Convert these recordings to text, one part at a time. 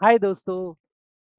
हाय दोस्तों,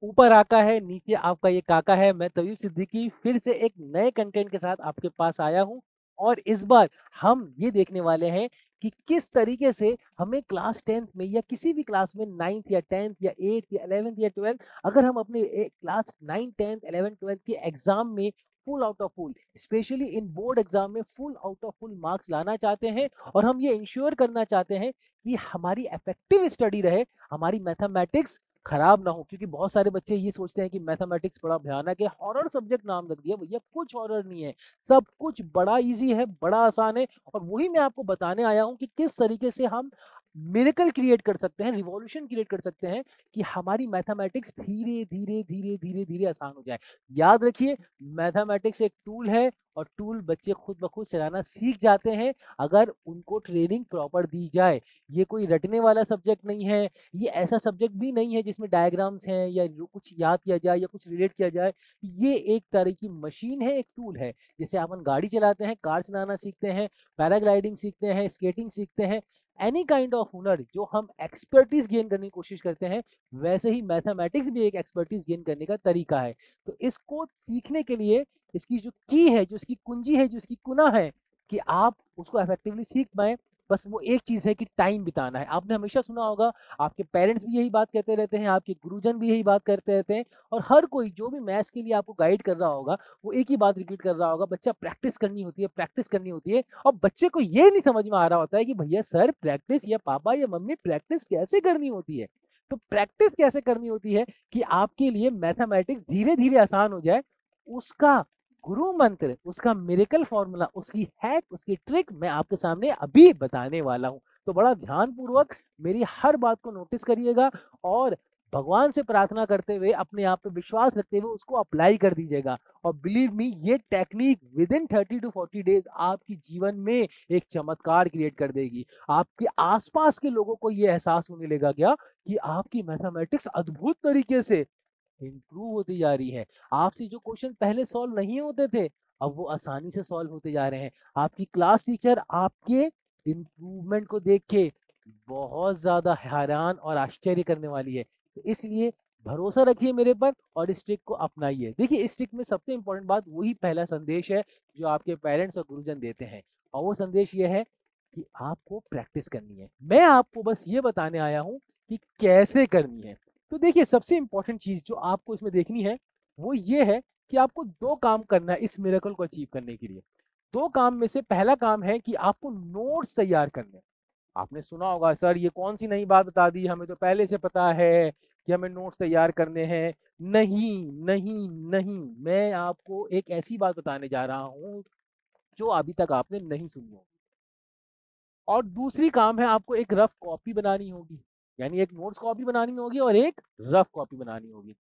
ऊपर आका है, नीचे आपका ये काका है। मैं तवीब सिद्दीकी फिर से एक नए कंटेंट के साथ आपके पास आया हूँ और इस बार हम ये देखने वाले हैं कि किस तरीके से हमें क्लास 10th में या किसी भी क्लास में 9th या 10th या 8th या 11th या 12th अगर हम अपने क्लास 9, 10th, 11th, 12th के एग्जाम में full out of full, specially in board exam में full out of full marks लाना चाहते हैं और हम ये इंश्योर करना चाहते हैं कि हमारी इफेक्टिव स्टडी रहे, हमारी मैथमेटिक्स खराब ना हो। क्योंकि बहुत सारे बच्चे ये सोचते हैं कि मैथमेटिक्स बड़ा भयानक है, हॉरर सब्जेक्ट नाम रख दिया। भैया कुछ हॉरर नहीं है, सब कुछ बड़ा इजी है, बड़ा आसान है। और वही मैं आपको बताने आया हूं कि किस तरीके से हम मिरेकल क्रिएट कर सकते हैं, रिवॉल्यूशन क्रिएट कर सकते हैं कि हमारी मैथमेटिक्स धीरे धीरे धीरे धीरे धीरे आसान हो जाए। याद रखिए, मैथमेटिक्स एक टूल है और टूल बच्चे खुद ब खुद चलाना सीख जाते हैं अगर उनको ट्रेनिंग प्रॉपर दी जाए। ये कोई रटने वाला सब्जेक्ट नहीं है, ये ऐसा सब्जेक्ट भी नहीं है जिसमें डायग्राम्स हैं या कुछ याद किया जाए या कुछ रिलेट किया जाए। ये एक तरह की मशीन है, एक टूल है। जैसे अपन गाड़ी चलाते हैं, कार चलाना सीखते हैं, पैराग्लाइडिंग सीखते हैं, स्केटिंग सीखते हैं, एनी काइंड ऑफ हुनर जो हम एक्सपर्टीज गेन करने की कोशिश करते हैं, वैसे ही मैथमेटिक्स भी एक एक्सपर्टीज गेन करने का तरीका है। तो इसको सीखने के लिए इसकी जो की है, जो इसकी कुंजी है, जो इसकी कुना है कि आप उसको इफेक्टिवली सीख पाए, बस वो एक चीज है कि टाइम बिताना है। आपने हमेशा सुना होगा, आपके पेरेंट्स भी यही बात कहते रहते हैं, आपके गुरुजन भी यही बात करते रहते हैं, और हर कोई जो भी मैथ्स के लिए आपको गाइड कर रहा होगा वो एक ही बात रिपीट कर रहा होगा, बच्चा प्रैक्टिस करनी होती है, प्रैक्टिस करनी होती है। और बच्चे को ये नहीं समझ में आ रहा होता है कि भैया सर प्रैक्टिस या पापा या मम्मी प्रैक्टिस कैसे करनी होती है। तो प्रैक्टिस कैसे करनी होती है कि आपके लिए मैथमेटिक्स धीरे धीरे आसान हो जाए, उसका गुरु मंत्र, उसका मिरेकल फॉर्मूला, उसकी हैक, उसकी ट्रिक मैं आपके सामने अभी बताने वाला हूं। तो बड़ा ध्यानपूर्वक मेरी हर बात को नोटिस करिएगा और भगवान से प्रार्थना करते हुए, अपने आप पे विश्वास रखते हुए उसको अप्लाई कर दीजिएगा। और बिलीव मी, ये technique with in 30 to 40 days आपकी जीवन में एक चमत्कार क्रिएट कर देगी। आपके आसपास के लोगों को ये एहसास होने लगेगा क्या कि आपकी मैथमेटिक्स अद्भुत तरीके से इम्प्रूव होती जा रही है। आपसे जो क्वेश्चन पहले सॉल्व नहीं होते थे, अब वो आसानी से सॉल्व होते जा रहे हैं। आपकी क्लास टीचर आपके इम्प्रूवमेंट को देख के बहुत ज्यादा हैरान और आश्चर्य करने वाली है। तो इसलिए भरोसा रखिए मेरे पर और इस ट्रिक को अपनाइए। देखिए, इस ट्रिक में सबसे इंपॉर्टेंट बात वही पहला संदेश है जो आपके पेरेंट्स और गुरुजन देते हैं, और वो संदेश ये है कि आपको प्रैक्टिस करनी है। मैं आपको बस ये बताने आया हूं कि कैसे करनी है। तो देखिए, सबसे इंपॉर्टेंट चीज जो आपको इसमें देखनी है वो ये है कि आपको दो काम करना है इस मिरेकल को अचीव करने के लिए। दो काम में से पहला काम है कि आपको नोट्स तैयार करने हैं। आपने सुना होगा, सर ये कौन सी नई बात बता दी, हमें तो पहले से पता है कि हमें नोट्स तैयार करने हैं। नहीं नहीं नहीं, मैं आपको एक ऐसी बात बताने जा रहा हूं जो अभी तक आपने नहीं सुनी होगी। और दूसरी काम है, आपको एक रफ कॉपी बनानी होगी, यानी एक नोट्स कॉपी बनानी होगी और एक रफ कॉपी बनानी होगी।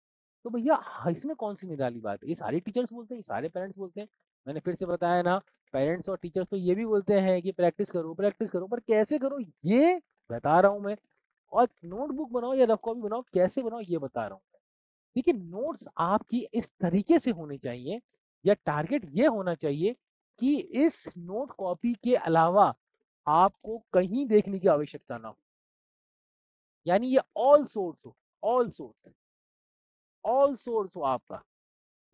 तो भैया इसमें कौन सी निराली बात है, ये सारे टीचर्स बोलते हैं, ये सारे पेरेंट्स बोलते हैं। मैंने फिर से बताया ना, पेरेंट्स और टीचर्स तो ये भी बोलते हैं कि प्रैक्टिस करो, पर कैसे करो ये बता रहा हूँ मैं। और नोटबुक बनाओ या रफ कॉपी बनाओ, कैसे बनाओ ये बता रहा हूँ। देखिए, नोट्स आपकी इस तरीके से होनी चाहिए, या टारगेट ये होना चाहिए कि इस नोट कॉपी के अलावा आपको कहीं देखने की आवश्यकता ना हो। यानी ये ऑल सोर्स हो, ऑल सोर्स, ऑल सोर्स हो आपका।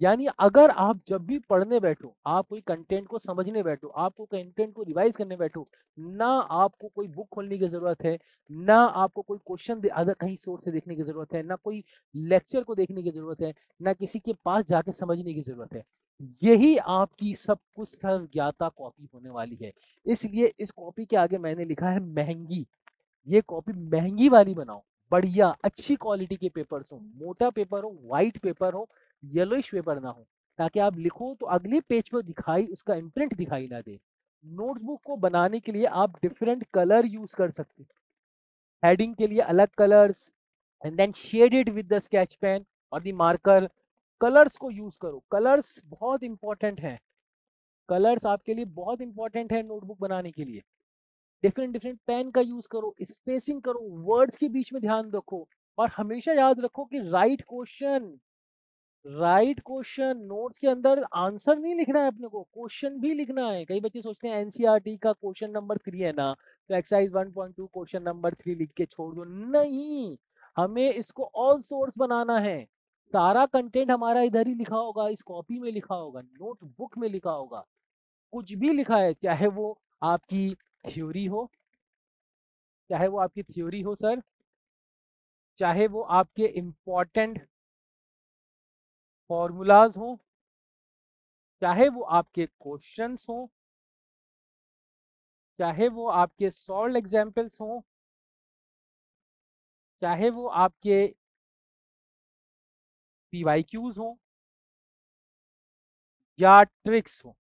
यानी अगर आप जब भी पढ़ने बैठो, आप कोई कंटेंट को समझने बैठो, आपको कंटेंट को रिवाइज करने बैठो, ना आपको कोई बुक खोलने की जरूरत है, ना आपको कोई क्वेश्चन अदर कहीं सोर्स से देखने की जरूरत है, ना कोई लेक्चर को देखने की जरूरत है, ना किसी के पास जाके समझने की जरूरत है। यही आपकी सब कुछ सर्वज्ञाता कॉपी होने वाली है। इसलिए इस कॉपी के आगे मैंने लिखा है महंगी। ये कॉपी महंगी वाली बनाओ, बढ़िया अच्छी क्वालिटी के पेपर्स हो, मोटा पेपर हो, व्हाइट पेपर हो, येलोइश पेपर ना हो, ताकि आप लिखो तो अगले पेज पर दिखाई उसका इम्प्रिंट दिखाई ना दे। नोटबुक को बनाने के लिए आप डिफरेंट कलर यूज कर सकते हैं। हेडिंग के लिए अलग colours, and then shade it with the sketch pen और द मार्कर। कलर्स को यूज करो, कलर्स बहुत इंपॉर्टेंट है। कलर्स आपके लिए बहुत इंपॉर्टेंट है नोटबुक बनाने के लिए। डिफरेंट डिफरेंट पेन का यूज करो, स्पेसिंग करो, वर्ड्स के बीच में ध्यान रखो। और हमेशा याद रखो कि राइट क्वेश्चन नोट्स के अंदर आंसर नहीं लिखना है, अपने को क्वेश्चन भी लिखना है। कई बच्चे सोचते हैं एनसीईआरटी का क्वेश्चन नंबर 3 है ना, तो एक्सरसाइज 1.2 क्वेश्चन नंबर 3 लिख के छोड़ दो। नहीं, हमें इसको ऑल सोर्स बनाना है। सारा कंटेंट हमारा इधर ही लिखा होगा, इस कॉपी में लिखा होगा, नोटबुक में लिखा होगा। कुछ भी लिखा है, चाहे वो आपकी थ्योरी हो, चाहे वो आपकी थ्योरी हो सर, चाहे वो आपके इंपॉर्टेंट फॉर्मूलाज हो, चाहे वो आपके क्वेश्चंस हो, चाहे वो आपके सॉल्व एग्जाम्पल्स हो, चाहे वो आपके पीवाईक्यूज हो या ट्रिक्स हो,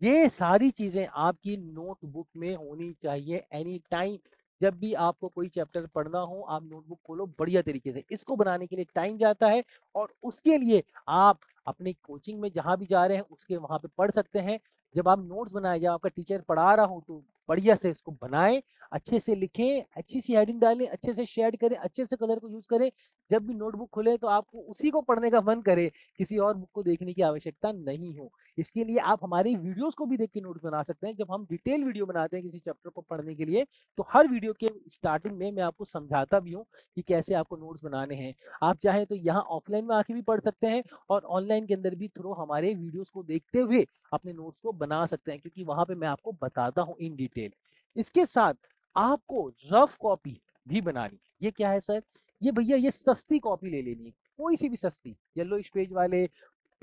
ये सारी चीजें आपकी नोटबुक में होनी चाहिए एनी टाइम। जब भी आपको कोई चैप्टर पढ़ना हो, आप नोटबुक खोलो बढ़िया तरीके से। इसको बनाने के लिए टाइम जाता है और उसके लिए आप अपनी कोचिंग में जहां भी जा रहे हैं उसके वहां पे पढ़ सकते हैं। जब आप नोट्स बनाए, जब आपका टीचर पढ़ा रहा हो तो बढ़िया से इसको बनाएं, अच्छे से लिखें, अच्छी सी हेडिंग डालें, अच्छे से शेड करें, अच्छे से कलर को यूज करें। जब भी नोटबुक खोले तो आपको उसी को पढ़ने का मन करे, किसी और बुक को देखने की आवश्यकता नहीं हो। इसके लिए आप हमारी वीडियोस को भी देख के नोट्स बना सकते हैं। जब हम डिटेल वीडियो बनाते हैं किसी चैप्टर को पढ़ने के लिए, तो हर वीडियो के स्टार्टिंग में मैं आपको समझाता भी हूँ कि कैसे आपको नोट्स बनाने हैं। आप चाहें तो यहाँ ऑफलाइन में आके भी पढ़ सकते हैं और ऑनलाइन के अंदर भी थ्रू हमारे वीडियोस को देखते हुए अपने नोट्स को बना सकते हैं, क्योंकि वहां पे मैं आपको बताता हूँ इन डिटेल। इसके साथ आपको रफ कॉपी भी बनानी। ये क्या है सर? ये भैया ये सस्ती कॉपी ले लेनी है, कोई सी भी सस्ती, येलो पेज वाले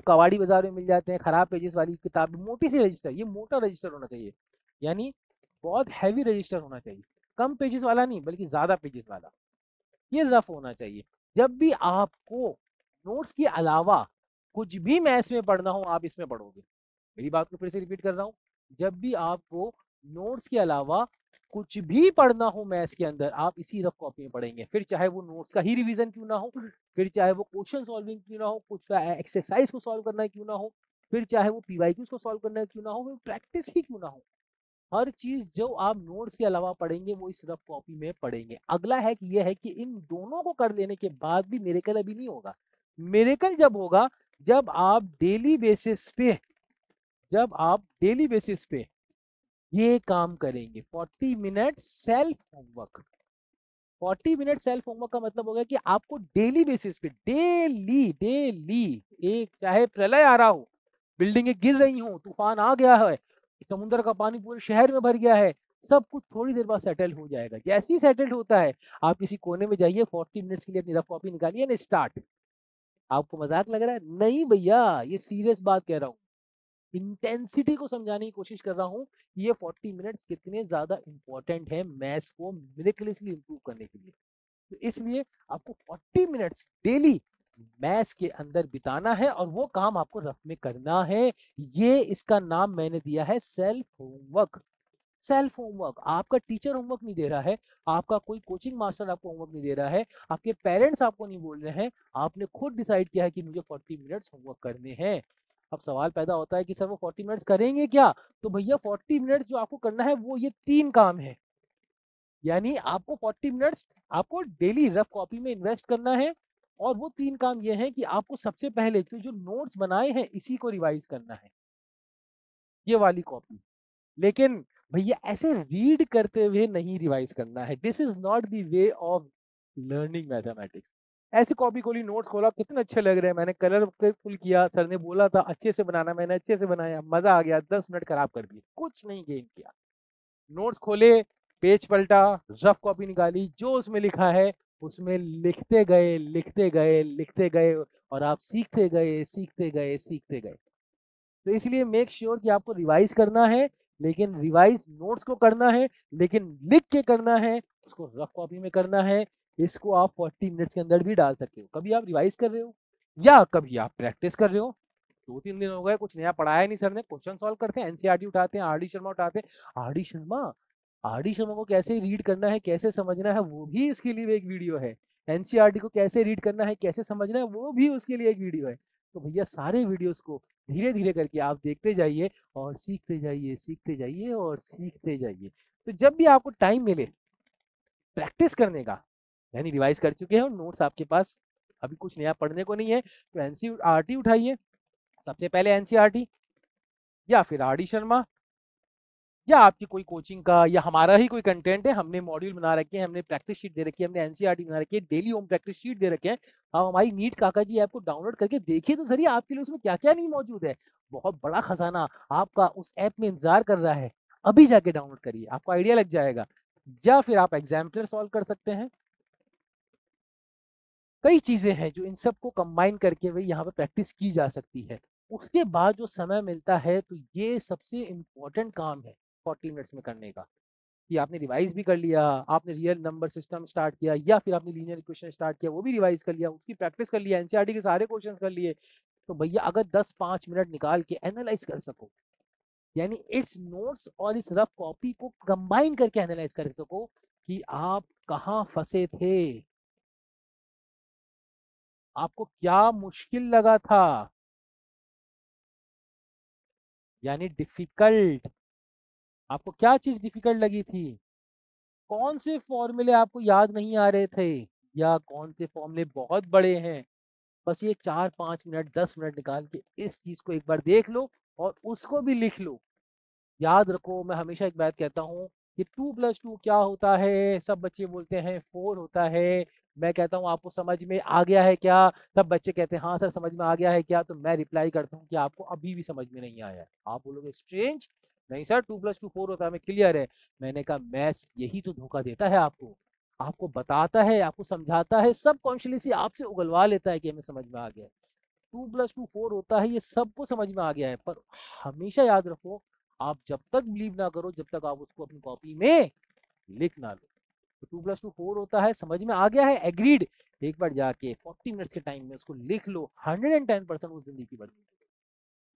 कबाड़ी बाजार में मिल जाते हैं, खराब पेजेस वाली किताब, मोटी सी रजिस्टर, ये मोटा रजिस्टर होना चाहिए, यानी बहुत हैवी रजिस्टर होना चाहिए, कम पेजेस वाला नहीं बल्कि ज्यादा पेजेस वाला, ये रफ होना चाहिए। जब भी आपको नोट्स के अलावा कुछ भी मैथ्स में पढ़ना हो आप इसमें पढ़ोगे। मेरी बात को फिर से रिपीट कर रहा हूँ, जब भी आपको नोट्स के अलावा कुछ भी पढ़ना हो मैथ्स के अंदर, आप इसी रफ कॉपी में पढ़ेंगे। फिर चाहे वो नोट्स का ही रिवीजन क्यों ना हो, फिर चाहे वो क्वेश्चन सॉल्विंग क्यों ना हो, कुछ एक्सरसाइज को सॉल्व करना क्यों ना हो, फिर चाहे वो पीवाईक्यूज को सॉल्व करना क्यों ना हो, प्रैक्टिस ही क्यों ना हो, हर चीज जो आप नोट्स के अलावा पढ़ेंगे वो इस रफ कॉपी में पढ़ेंगे। अगला है कि यह है कि इन दोनों को कर लेने के बाद भी मेरेकल अभी नहीं होगा। मेरेकल जब होगा जब आप डेली बेसिस पे, जब आप डेली बेसिस पे ये काम करेंगे। 40 minute self homework, 40 minute self homework का मतलब हो गया कि आपको डेली बेसिस पे, डेली डेली, एक चाहे प्रलय आ रहा हो, बिल्डिंगें गिर रही हो, तूफान आ गया है, समुद्र का पानी पूरे शहर में भर गया है, सब कुछ थोड़ी देर बाद सेटल हो जाएगा। जैसे ही सेटल होता है आप किसी कोने में जाइए, 40 मिनट्स के लिए अपनी रफ कॉपी निकालिए ना, स्टार्ट। आपको मजाक लग रहा है? नहीं भैया, ये सीरियस बात कह रहा हूँ, इंटेंसिटी को समझाने की कोशिश कर रहा हूँ कि ये 40 मिनट्स कितने ज्यादा इंपॉर्टेंट है मैथ्स को मिरेकलसली इंप्रूव करने के लिए। तो इसलिए आपको 40 मिनट्स डेली मैथ्स के अंदर बिताना है और वो काम आपको रफ में करना है। ये इसका नाम मैंने दिया है सेल्फ होमवर्क। सेल्फ होमवर्क, आपका टीचर होमवर्क नहीं दे रहा है, आपका कोई कोचिंग मास्टर आपको होमवर्क नहीं दे रहा है, आपके पेरेंट्स आपको नहीं बोल रहे हैं, आपने खुद डिसाइड किया है कि मुझे 40 मिनट्स होमवर्क करने हैं। अब सवाल पैदा होता है कि सर वो 40 मिनट्स करेंगे क्या? तो भैया 40 मिनट्स जो आपको करना है वो ये 3 काम है। यानी आपको 40 मिनट्स आपको डेली रफ कॉपी में इन्वेस्ट करना है और वो 3 काम ये हैं कि आपको सबसे पहले तो जो नोट्स बनाए हैं इसी को रिवाइज करना है, ये वाली कॉपी। लेकिन भैया ऐसे रीड करते हुए नहीं रिवाइज करना है, this is not the way of learning mathematics. ऐसे कॉपी खोली, नोट्स खोला, कितने अच्छे लग रहे हैं, मैंने कलर फुल किया, सर ने बोला था अच्छे से बनाना, मैंने अच्छे से बनाया, मजा आ गया, 10 मिनट खराब कर दिए, कुछ नहीं गेन किया। नोट्स खोले, पेज पलटा, रफ कॉपी निकाली, जो उसमें लिखा है उसमें लिखते गए लिखते गए लिखते गए और आप सीखते गए सीखते गए सीखते गए। तो इसलिए मेक श्योर कि आपको रिवाइज करना है, लेकिन रिवाइज नोट्स को करना है, लेकिन लिख के करना है, उसको रफ कॉपी में करना है। इसको आप 40 मिनट्स के अंदर भी डाल सकते हो। कभी आप रिवाइज कर रहे हो या कभी आप प्रैक्टिस कर रहे हो, 2-3 दिन हो गए कुछ नया पढ़ाया नहीं सर ने, क्वेश्चन सॉल्व करते हैं, एनसीईआरटी उठाते हैं, आरडी शर्मा उठाते हैं। आरडी शर्मा, आरडी शर्मा को कैसे रीड करना है, कैसे समझना है, वो भी इसके लिए एक वीडियो है। एनसीईआरटी को कैसे रीड करना है, कैसे समझना है, वो भी उसके लिए एक वीडियो है। तो भैया सारे वीडियोस को धीरे धीरे करके आप देखते जाइए और सीखते जाइए, सीखते जाइए और सीखते जाइए। तो जब भी आपको टाइम मिले प्रैक्टिस करने का, यानी रिवाइज कर चुके हो, नोट्स आपके पास, अभी कुछ नया पढ़ने को नहीं है, तो एनसीईआरटी उठाइए, सबसे पहले एनसीईआरटी या फिर आरडी शर्मा या आपकी कोई कोचिंग का या हमारा ही कोई कंटेंट है, हमने मॉड्यूल बना रखे हैं, हमने प्रैक्टिस शीट दे रखी है, हमने एनसीईआरटी बना रखी है, डेली होम प्रैक्टिस शीट दे रखे हैं। आप हमारी नीट काका जी ऐप को डाउनलोड करके देखिए तो सही आपके लिए उसमें क्या-क्या नहीं मौजूद है। बहुत बड़ा खजाना आपका उस ऐप में इंतज़ार कर रहा है। अभी जाके डाउनलोड करिए, आपको आइडिया लग जाएगा। या फिर आप एग्ज़ाम्पलर सॉल्व कर सकते हैं। कई चीज़ें हैं जो इन सबको कंबाइन करके वही यहाँ पे प्रैक्टिस की जा सकती है। उसके बाद जो समय मिलता है तो ये सबसे इम्पोर्टेंट काम है 40 मिनट्स में करने का, कि आपने रिवाइज़ भी कर लिया, आपने रियल नंबर सिस्टम स्टार्ट किया या फिर आपने लीनियर इक्वेशन स्टार्ट किया, वो भी रिवाइज़ कर लिया, उसकी प्रैक्टिस कर लिया, एनसीईआरटी के सारे क्वेश्चंस कर लिए। तो भैया अगर 10-5 मिनट निकाल के एनालाइज़ कर सको, यानी इट्स नोट्स और इस रफ कॉपी को कंबाइन करके एनालाइज़ कर सको कि आप कहाँ फँसे थे, आपको क्या मुश्किल लगा था, यानी डिफ़िकल्ट, आपको क्या चीज़ डिफ़िकल्ट लगी थी? कौन से फ़ॉर्मूले आपको याद नहीं आ रहे थे या कौन से फ़ॉर्मूले बहुत बड़े हैं? बस ये 4-5 मिनट, 10 मिनट निकाल के इस चीज़ को एक बार देख लो और उसको भी लिख लो। याद रखो मैं हमेशा एक बात कहता हूँ कि 2+2 क्या होता है? सब बच्चे बोलते हैं 4 होता है। मैं कहता हूँ आपको समझ में आ गया है क्या? सब बच्चे कहते हैं हाँ सर समझ में आ गया है क्या? तो मैं रिप्लाई करता हूँ कि आपको अभी भी समझ में नहीं आया है। आप बोलोगे स्ट्रेंज, नहीं सर 2+2 4 होता है, हमें क्लियर है। मैंने कहा मैथ्स यही तो धोखा देता है आपको। आपको बताता है, आपको समझाता है, सबकॉन्शियसली आपसे उगलवा लेता है कि हमें समझ में आ गया है। 2+2 4 होता है, ये सबको समझ में आ गया है, पर हमेशा याद रखो आप जब तक बिलीव ना करो जब तक आप उसको अपनी कॉपी में लिख ना लो। तो 2+2 4 होता है, समझ में आ गया है, एग्रीड। एक बार जाके 40 मिनट्स के टाइम में उसको लिख लो, 110% वो जिंदगी बढ़ जाएगी।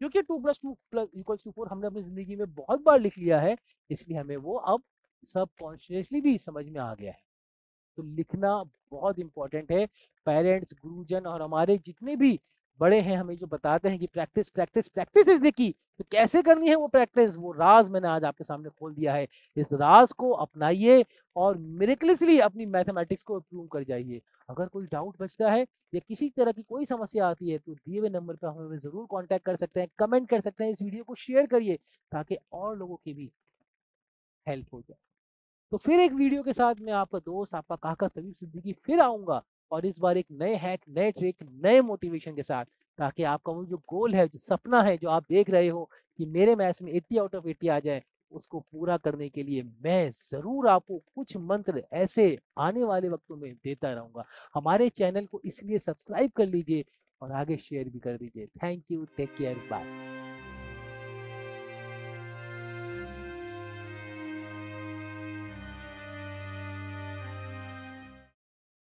क्योंकि 2+2 = 4 हमने अपनी जिंदगी में बहुत बार लिख लिया है, इसलिए हमें वो अब सबकॉन्शियसली भी समझ में आ गया है। तो लिखना बहुत इंपॉर्टेंट है। पेरेंट्स, गुरुजन और हमारे जितने भी बड़े हैं हमें जो बताते हैं कि practice practice practice is the key. तो कैसे करनी है वो प्रैक्टिस, वो राज मैंने आज आपके सामने खोल दिया है। इस राज को अपनाइए और मिरेकलसली अपनी मैथमेटिक्स को इम्प्रूव कर जाइए। अगर कोई डाउट बचता है या किसी तरह की कोई समस्या आती है तो दिए हुए नंबर पर हमें जरूर कांटेक्ट कर सकते हैं, कमेंट कर सकते हैं, इस वीडियो को शेयर करिए ताकि और लोगों की भी हेल्प हो जाए। तो फिर एक वीडियो के साथ मैं आपका दोस्त, आपका काका तबीब सिद्दीकी फिर आऊँगा और इस बार एक नए हैक, नए ट्रिक, नए मोटिवेशन के साथ, ताकि आपका वो जो गोल है, जो सपना है, जो आप देख रहे हो कि मेरे मैथ्स में 80 आउट ऑफ 80 आ जाए, उसको पूरा करने के लिए मैं ज़रूर आपको कुछ मंत्र ऐसे आने वाले वक़्तों में देता रहूँगा। हमारे चैनल को इसलिए सब्सक्राइब कर लीजिए और आगे शेयर भी कर दीजिए। Thank you, take care, bye.